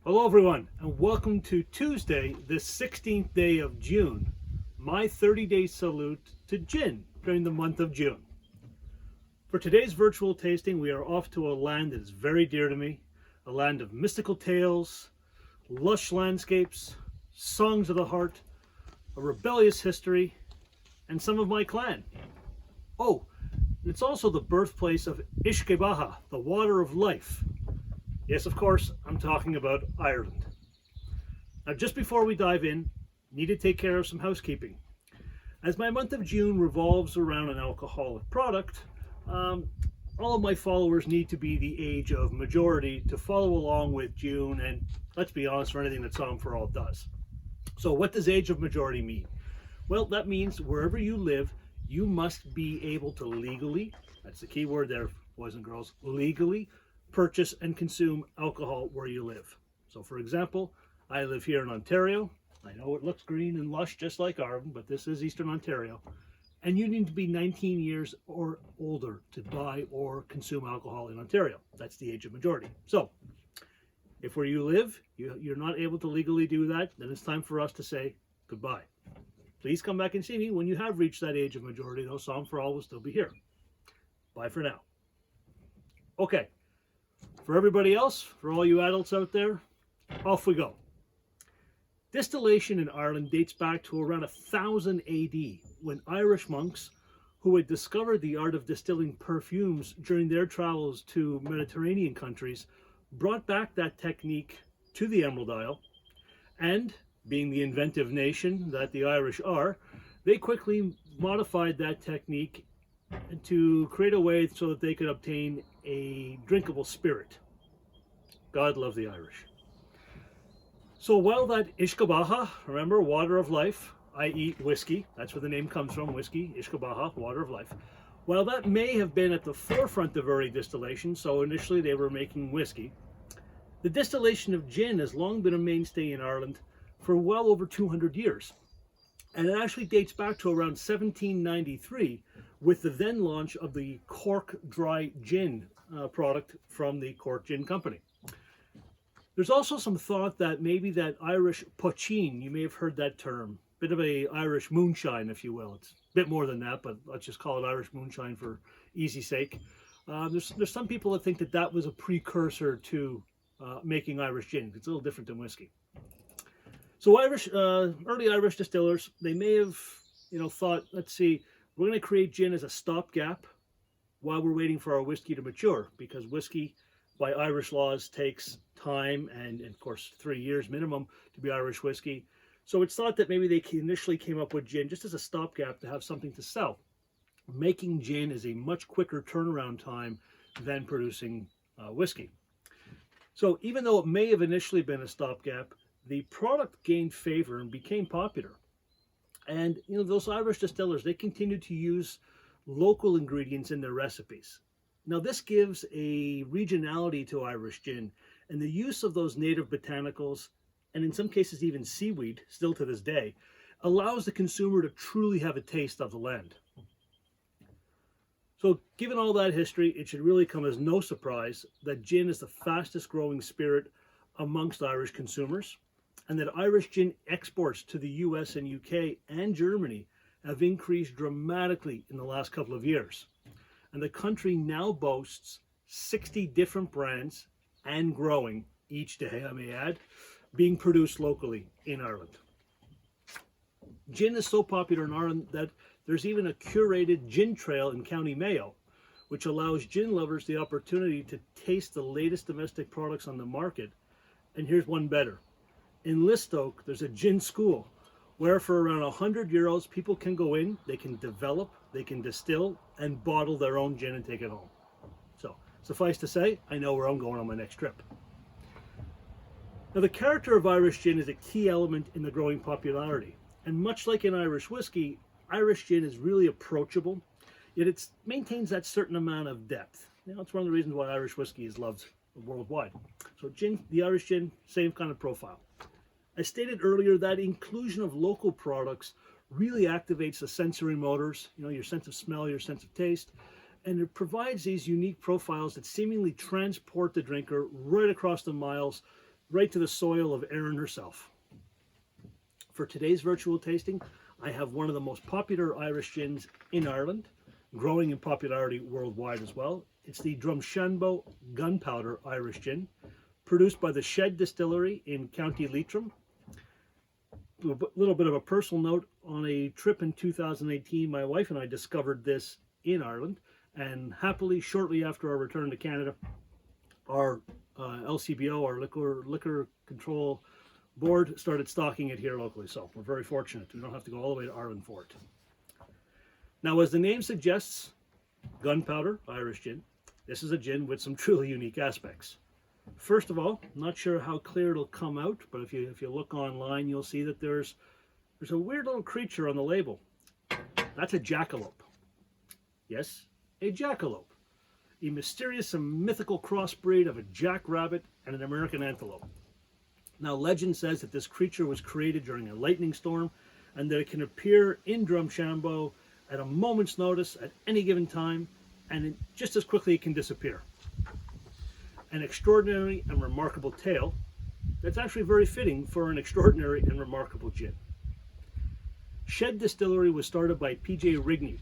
Hello everyone, and welcome to Tuesday, the 16th day of June, my 30-day salute to gin during the month of June. For today's virtual tasting, we are off to a land that is very dear to me, a land of mystical tales, lush landscapes, songs of the heart, a rebellious history, and some of my clan. Oh, it's also the birthplace of Ishkebaha, the water of life. Yes, of course, I'm talking about Ireland. Now, just before we dive in, need to take care of some housekeeping. As my month of June revolves around an alcoholic product, all of my followers need to be the age of majority to follow along with June and, let's be honest, for anything that Somm4All does. So what does age of majority mean? Well, that means wherever you live, you must be able to legally, that's the key word there, boys and girls, legally purchase and consume alcohol where you live. So for example, I live here in Ontario. I know it looks green and lush just like Ireland, but this is Eastern Ontario. And you need to be 19 years or older to buy or consume alcohol in Ontario. That's the age of majority. So if where you live, you're not able to legally do that, then it's time for us to say goodbye. Please come back and see me when you have reached that age of majority, though Somm4All will still be here. Bye for now. Okay. For everybody else, for all you adults out there, off we go. Distillation in Ireland dates back to around 1000 AD, when Irish monks who had discovered the art of distilling perfumes during their travels to Mediterranean countries brought back that technique to the Emerald Isle, and, being the inventive nation that the Irish are, they quickly modified that technique to create a way so that they could obtain a drinkable spirit. God love the Irish. So while that Ishkebaha, remember, water of life, i.e. whiskey, that's where the name comes from, whiskey, Ishkebaha, water of life. While that may have been at the forefront of early distillation, so initially they were making whiskey, the distillation of gin has long been a mainstay in Ireland for well over 200 years. And it actually dates back to around 1793 with the then launch of the Cork Dry Gin product from the Cork Gin Company. There's also some thought that maybe that Irish poitín, you may have heard that term, bit of a Irish moonshine, if you will. It's a bit more than that, but let's just call it Irish moonshine for easy sake. There's some people that think that that was a precursor to making Irish gin. It's a little different than whiskey. So early Irish distillers, they may have, thought, let's see, we're going to create gin as a stopgap while we're waiting for our whiskey to mature, because whiskey, by Irish laws, takes time and of course 3 years minimum to be Irish whiskey. So it's thought that maybe they initially came up with gin just as a stopgap to have something to sell. Making gin is a much quicker turnaround time than producing whiskey. So even though it may have initially been a stopgap, the product gained favor and became popular. And those Irish distillers, they continued to use local ingredients in their recipes. Now this gives a regionality to Irish gin, and the use of those native botanicals, and in some cases even seaweed, still to this day, allows the consumer to truly have a taste of the land. So given all that history, it should really come as no surprise that gin is the fastest growing spirit amongst Irish consumers, and that Irish gin exports to the US and UK and Germany have increased dramatically in the last couple of years. And the country now boasts 60 different brands, and growing each day, I may add, being produced locally in Ireland. Gin is so popular in Ireland that there's even a curated gin trail in County Mayo, which allows gin lovers the opportunity to taste the latest domestic products on the market. And here's one better. In Listoke, there's a gin school where for around €100, people can go in, they can develop, they can distill, and bottle their own gin and take it home. So, suffice to say, I know where I'm going on my next trip. Now, the character of Irish gin is a key element in the growing popularity. And much like in Irish whiskey, Irish gin is really approachable, yet it maintains that certain amount of depth. It's one of the reasons why Irish whiskey is loved worldwide. So gin, the Irish gin, same kind of profile. As stated earlier, that inclusion of local products really activates the sensory motors, your sense of smell, your sense of taste, and it provides these unique profiles that seemingly transport the drinker right across the miles right to the soil of Erin herself. For today's virtual tasting, I have one of the most popular Irish gins in Ireland, growing in popularity worldwide as well. It's the Drumshanbo Gunpowder Irish Gin, produced by the Shed Distillery in County Leitrim. A little bit of a personal note, on a trip in 2018, my wife and I discovered this in Ireland, and happily, shortly after our return to Canada, our LCBO, our liquor control board, started stocking it here locally. So we're very fortunate. We don't have to go all the way to Ireland for it. Now, as the name suggests, gunpowder Irish gin, this is a gin with some truly unique aspects. First of all, I'm not sure how clear it'll come out, but if you look online, you'll see that there's a weird little creature on the label. That's a jackalope. Yes, a jackalope. A mysterious and mythical crossbreed of a jackrabbit and an American antelope. Now, legend says that this creature was created during a lightning storm and that it can appear in Drumshanbo at a moment's notice at any given time, and just as quickly it can disappear. An extraordinary and remarkable tale that's actually very fitting for an extraordinary and remarkable gin. Shed Distillery was started by P.J. Rigney,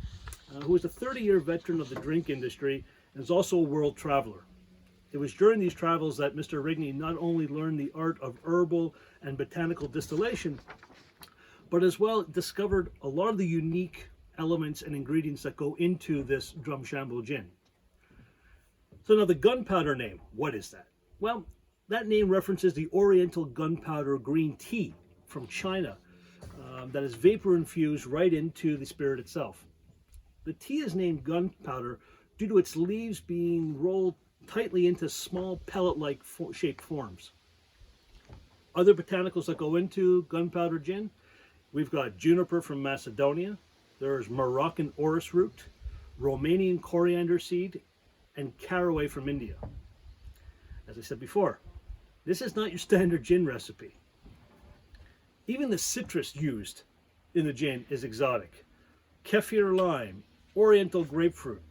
who is a 30-year veteran of the drink industry and is also a world traveler. It was during these travels that Mr. Rigney not only learned the art of herbal and botanical distillation, but as well discovered a lot of the unique elements and ingredients that go into this Drumshanbo gin. So now the gunpowder name, what is that? Well, that name references the Oriental gunpowder green tea from China that is vapor infused right into the spirit itself. The tea is named gunpowder due to its leaves being rolled tightly into small pellet-like shaped forms. Other botanicals that go into gunpowder gin, we've got juniper from Macedonia, there's Moroccan orris root, Romanian coriander seed, and caraway from India. As I said before, this is not your standard gin recipe. Even the citrus used in the gin is exotic. Kefir lime, oriental grapefruit,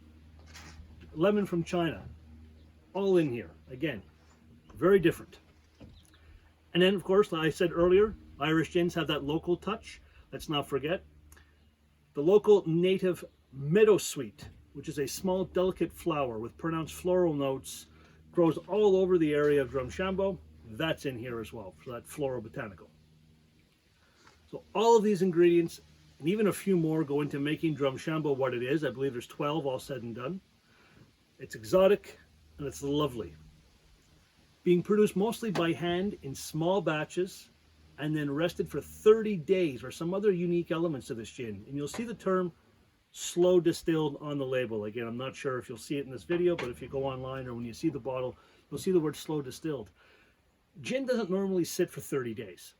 lemon from China, all in here. Again, very different. And then, of course, like I said earlier, Irish gins have that local touch. Let's not forget the local native meadowsweet, which is a small, delicate flower with pronounced floral notes, grows all over the area of Drumshanbo. That's in here as well, for that floral botanical. So all of these ingredients, and even a few more, go into making Drumshanbo what it is. I believe there's 12 all said and done. It's exotic, and it's lovely. Being produced mostly by hand in small batches and then rested for 30 days or some other unique elements of this gin. And you'll see the term slow distilled on the label. Again, I'm not sure if you'll see it in this video, but if you go online or when you see the bottle, you'll see the word slow distilled. Gin doesn't normally sit for 30 days.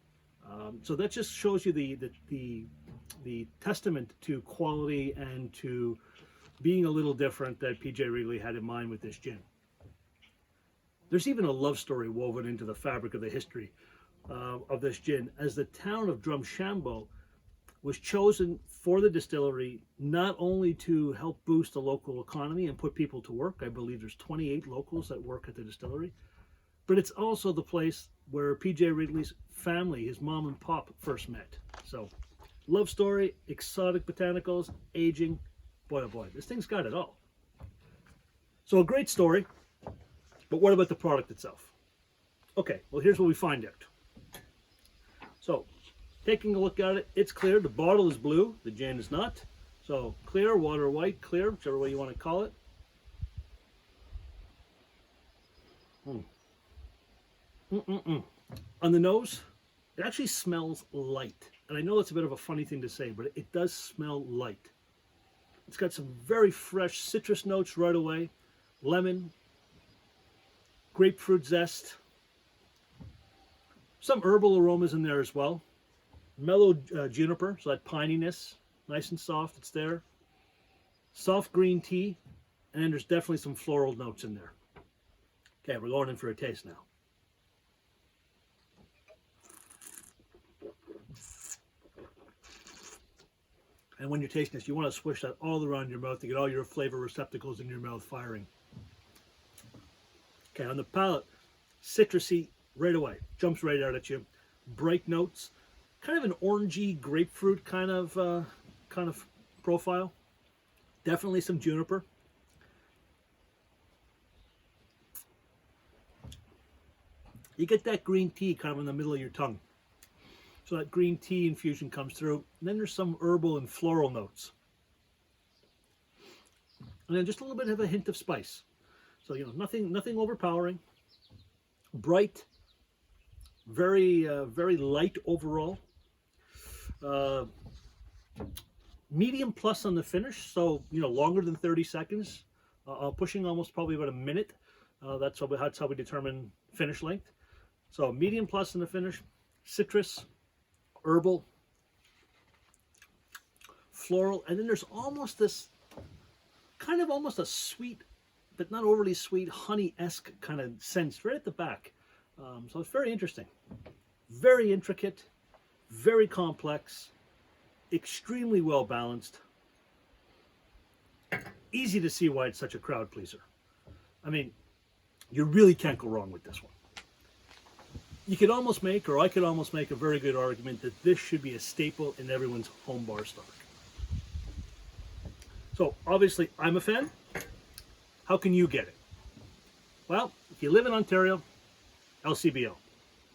So that just shows you the testament to quality and to being a little different that PJ Wrigley had in mind with this gin. There's even a love story woven into the fabric of the history of this gin, as the town of Drumshanbo was chosen for the distillery not only to help boost the local economy and put people to work. I believe there's 28 locals that work at the distillery, but it's also the place where PJ Wrigley's family, his mom and pop, first met. So, love story, exotic botanicals, aging, boy oh boy, this thing's got it all. So a great story, but what about the product itself? Okay, well here's what we find out. So, taking a look at it, it's clear. The bottle is blue, the gin is not. So, clear, water white, clear, whichever way you want to call it. On the nose, it actually smells light. And I know it's a bit of a funny thing to say, but it does smell light. It's got some very fresh citrus notes right away. Lemon, grapefruit zest, some herbal aromas in there as well. Mellow juniper, so that pininess, nice and soft, it's there. Soft green tea, and then there's definitely some floral notes in there. Okay, we're going in for a taste now. And when you're tasting this, you want to swish that all around your mouth to get all your flavor receptacles in your mouth firing. Okay, on the palate, citrusy, right away. Jumps right out at you. Bright notes, kind of an orangey grapefruit kind of profile. Definitely some juniper. You get that green tea kind of in the middle of your tongue. So that green tea infusion comes through. And then there's some herbal and floral notes. And then just a little bit of a hint of spice. So, you know, nothing overpowering. Bright. Very light overall. Medium plus on the finish. So, you know, longer than 30 seconds. Pushing almost probably about a minute. That's how we determine finish length. So medium plus in the finish. Citrus. Herbal, floral, and then there's almost this kind of almost a sweet, but not overly sweet, honey-esque kind of sense right at the back. So it's very interesting. Very intricate, very complex, extremely well balanced. Easy to see why it's such a crowd pleaser. I mean, you really can't go wrong with this one. You could almost make, or I could almost make, a very good argument that this should be a staple in everyone's home bar stock. So, obviously, I'm a fan. How can you get it? Well, if you live in Ontario, LCBO.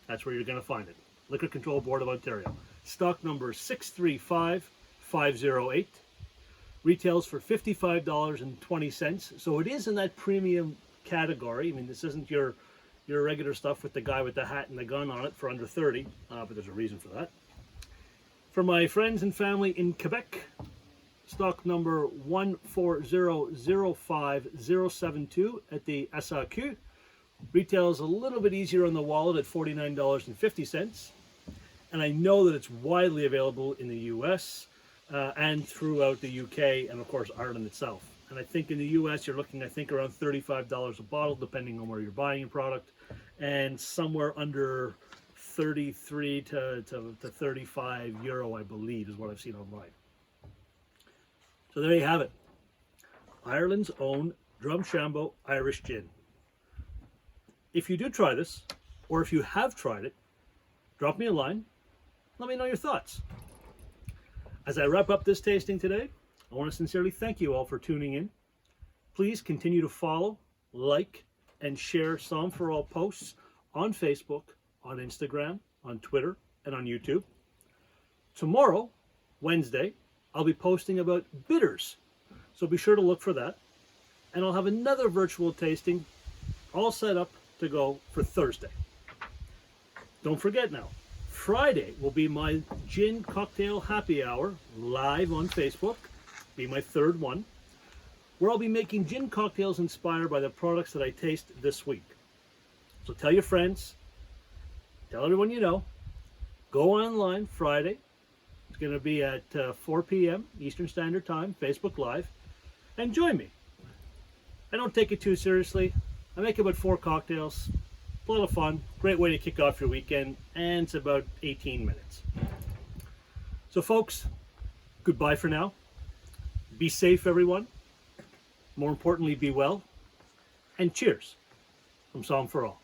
That's where you're going to find it. Liquor Control Board of Ontario. Stock number 635508. Retails for $55.20. So it is in that premium category. I mean, this isn't your regular stuff with the guy with the hat and the gun on it for under 30, but there's a reason for that. For my friends and family in Quebec, stock number 1400572 at the SAQ. Retails a little bit easier on the wallet at $49.50. And I know that it's widely available in the US and throughout the UK and, of course, Ireland itself. And I think in the US, you're looking, I think, around $35 a bottle, depending on where you're buying your product, and somewhere under 33 to 35 euro, I believe, is what I've seen online. So there you have it. Ireland's own Drumshanbo Irish Gin. If you do try this, or if you have tried it, drop me a line. Let me know your thoughts. As I wrap up this tasting today, I want to sincerely thank you all for tuning in. Please continue to follow, like, and share Somm4All posts on Facebook, on Instagram, on Twitter, and on YouTube. Tomorrow, Wednesday, I'll be posting about bitters, so be sure to look for that. And I'll have another virtual tasting all set up to go for Thursday. Don't forget now, Friday will be my gin cocktail happy hour live on Facebook. Be my third one, where I'll be making gin cocktails inspired by the products that I taste this week. So tell your friends, tell everyone you know, go online Friday. It's going to be at 4 p.m. Eastern Standard Time, Facebook Live, and join me. I don't take it too seriously. I make about 4 cocktails. It's a lot of fun. Great way to kick off your weekend, and it's about 18 minutes. So folks, goodbye for now. Be safe, everyone. More importantly, be well. And cheers from Somm4All.